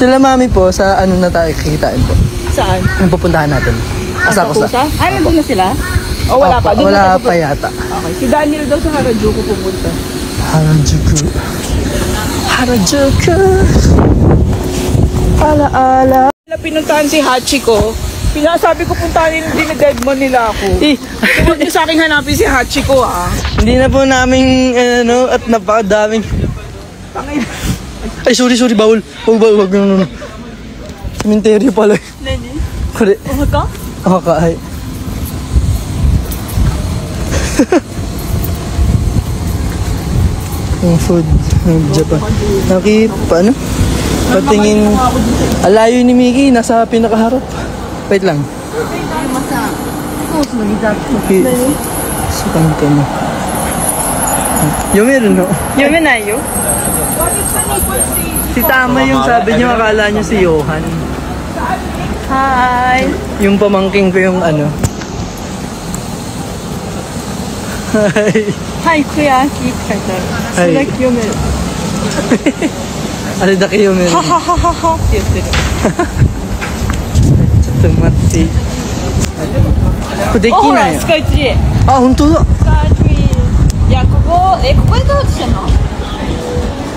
Sila mami po, sa ano na tayo kikitain po? Saan? Yung pupuntahan natin. Asakusa. Ay, nandun na sila? O wala pa? Wala pa yata. Okay. Si Daniel daw sa Harajuku pupunta. Harajuku. Ala. Pinuntahan si Hachiko. Pinasabi ko puntahan din na Deadmon nila ako. Huwag niyo sa akin hanapin si Hachiko Hindi na po namin at napakadaming. Ay, sorry, bawal. Huwag. Cemetery pala. Nani? Kore. Umaka? Ay. Yung food ng Japan. Paano? Patingin. Alayo ni Mickey, nasa pinakaharap. Wait lang. Okay. Sukan ka mo. Yomeru no? Yomenayo? Si Tama yung sabi niyo, akala niyo si Johan. Hi! Yung pamangking ko yung ano. Hi, Kuyaki. Hi. Sulaki Yomeru. あれだけ読める。はははははって言ってる。ちょっと待って。これできないよ。スカイツリー。あ、本当だ。スカイツリー。いや、ここで撮ろうとしてんの？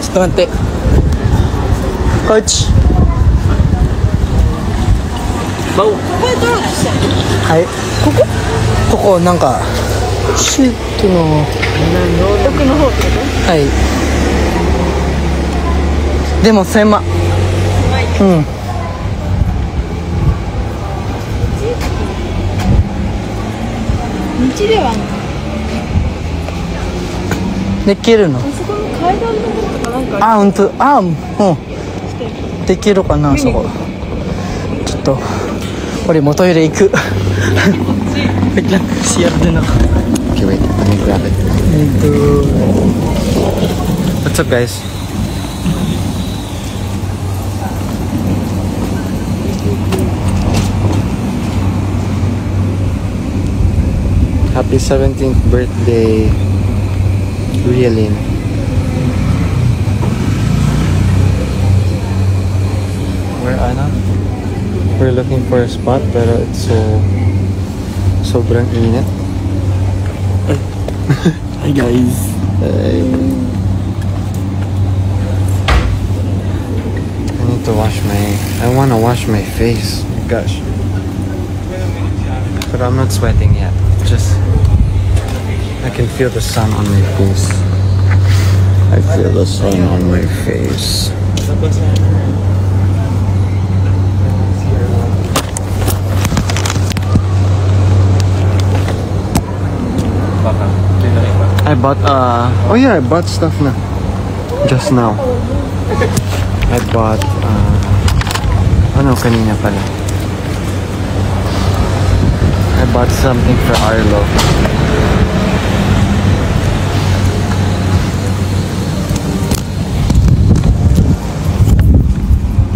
ちょっと待って。こっち。ここで撮ろうとしてんの？はい。ここなんかシュートの奥の方ってこと？はい。でも狭。うん。道ではできるの？あそこの階段の方とかなんかあ、本当。あ、うん。できるかな、そこ。ちょっと俺もトイレ行く。Wait lang, CR din ako. Okay, wait. Let me grab it. What's up, guys? Happy 17th birthday, Rialin. We're looking for a spot, pero it's sobrang init. Hi guys. I need to I wanna wash my face. Gosh. But I'm not sweating yet. Just I can feel the sun on my face. I feel the sun on my face. I bought oh yeah, I bought stuff na. Just now. I bought ano kanina pala. I bought something for Arlo.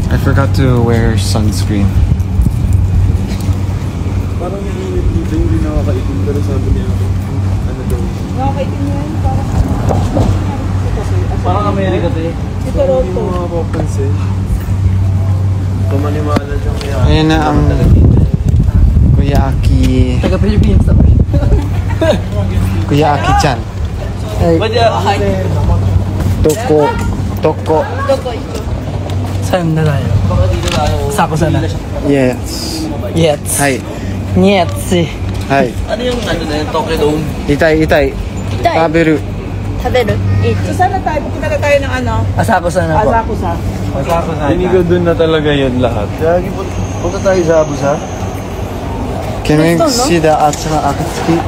I forgot to wear sunscreen. Parang mainit dito, hindi nakakaitim, pero sabi niya ano daw. nakakaitim yan. Parang Amerika to eh. Ito raw Hindi to. mo makapapansin. Tumaniwala siyang kaya. Ayan na ang Kuya Aki. Taga Pilipinas ako. Kuya Aki-chan. Ay, Toko. Doko ito. saan na tayo? Sako sana. Yes. Yes. Hi. Nyetsi. Hi. Ano yung ano na yung Tokyo Dome? Itay. Taberu. Taberu. So sana tayo, pupunta na tayo ng ano? Asako sana po. Asakusa. Hindi ko dun na talaga yun lahat. Kaya punta tayo sa Abusa. Can we see the Atsura Akatsuki?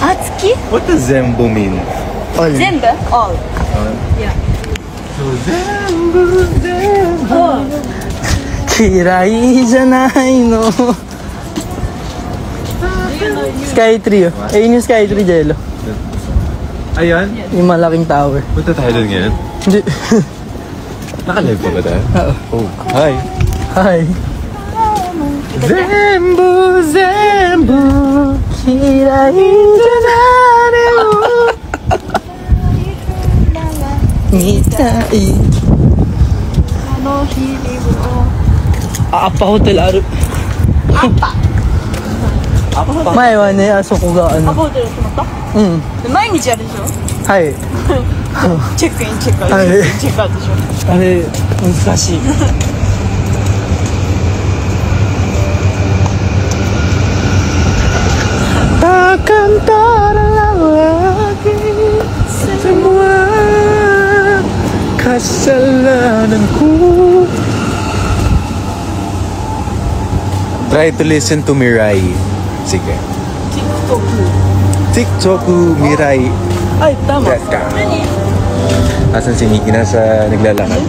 Atsuki? What does Zembo mean? All. Zenbu? All. Yeah. Oh. 嫌いじゃないの。Skytree oh. Ayun yung Skytree, Jello. Ayan? Yung malaking tower. Punta tayo dun ngayon? Hindi. Naka-live pa ba tayo? Oo. Oh, hi! Hi. Zembu, kirai janare mo. Mitai. アッパホテルある。前はね、あそこがホテル泊まったうん。毎日あるでしょはい。チェックインチェックアウト、はいチェックアウトでしょあれ、難しい。Takkan terulang lagi semua kesalahanku. Try to listen to Mirai. Sige. TikToku Mirai. Ay, tama. Asan si Miki? Nasa naglalakad?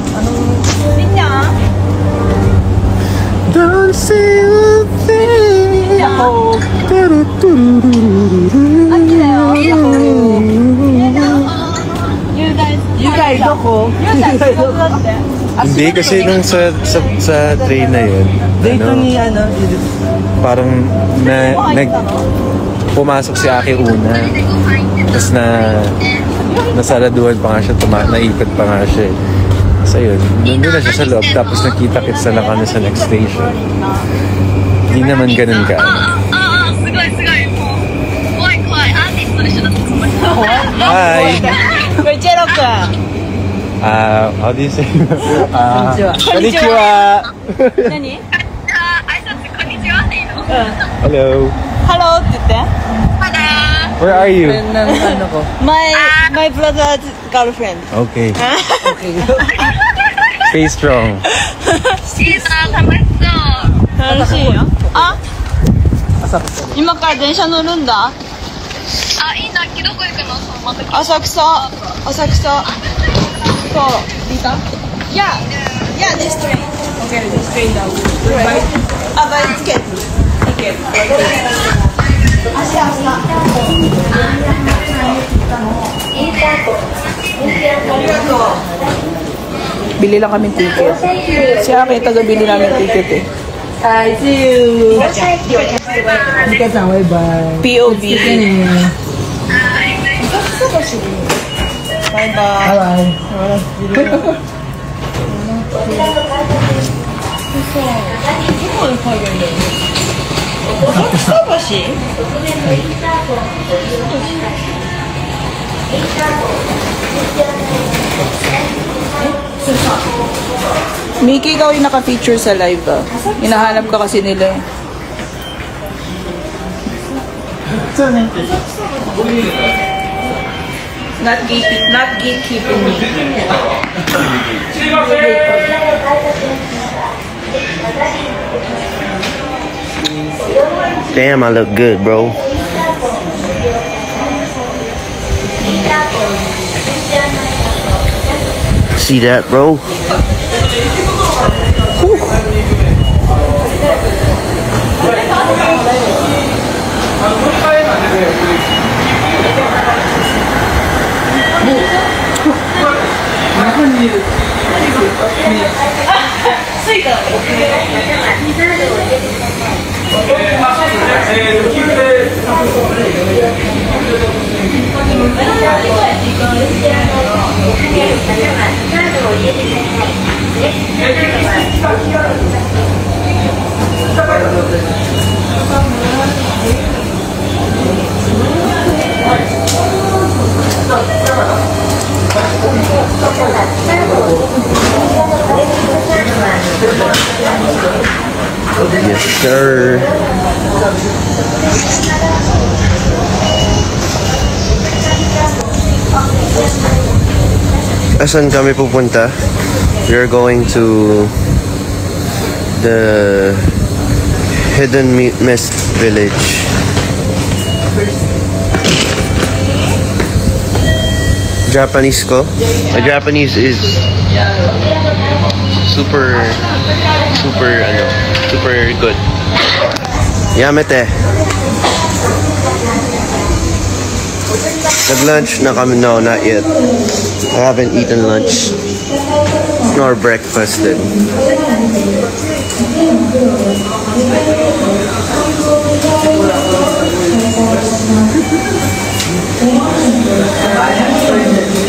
Don't say a thing. You guys, doko? Hindi kasi nung sa train na yun, Dito ano, ni parang pumasok si Aki una. Tapos nasaraduhan pa nga siya, naipit pa nga siya. So yun, nandun na siya sa loob. Tapos nakita-kits na lang kami sa next station. Hindi naman ganun ka. Hi! How do you say? Konnichiwa! Hello! Hello って言って Where are you? My brother's girlfriend Okay. Stay strong. 楽しいよあ今から電車乗るんだ浅草そう見たYeah, this train Okay, this train down by ticket Bili lang kami ticket. Siya akin taga-bili namin ticket eh. Hi, see you. Mika-san, bye-bye. POV. Bye-bye. Bye-bye. Mickey, ikaw yung naka-feature sa live ah. Hinahanap ka kasi nila eh. Not gatekeeping me. Damn, I look good, bro. See that, bro? Yes, sir. Asan kami pupunta? We are going to the Hidden Mist Village. Japanese ko? My Japanese is super good. Yamete. Nag-lunch na kami? No, not yet. I haven't eaten lunch nor breakfasted.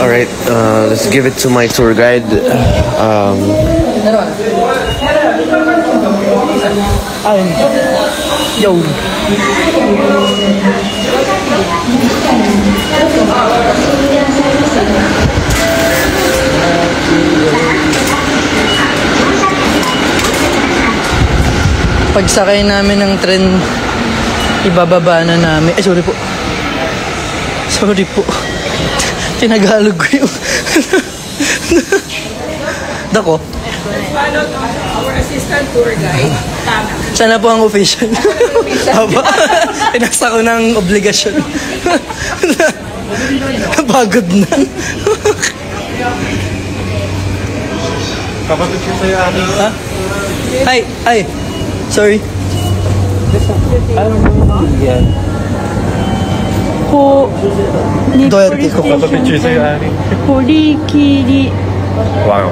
Alright, let's give it to my tour guide. Meron. Ayun. Yo. Pagsakay namin ng tren, ibababa na namin. Ay, sorry po. Sorry po. Tinagalog ko yung... Dako. Our assistant tour guide, Tana. Sana po ang official. Aba, pinasa ko ng obligasyon. Pagod na. Kapatid ko sa'yo, Ani. Ha? Ay, ay. Sorry. Yan. Po ni Doyalty ko. Kapatid ko sa'yo, Ani. Porikiri Wow.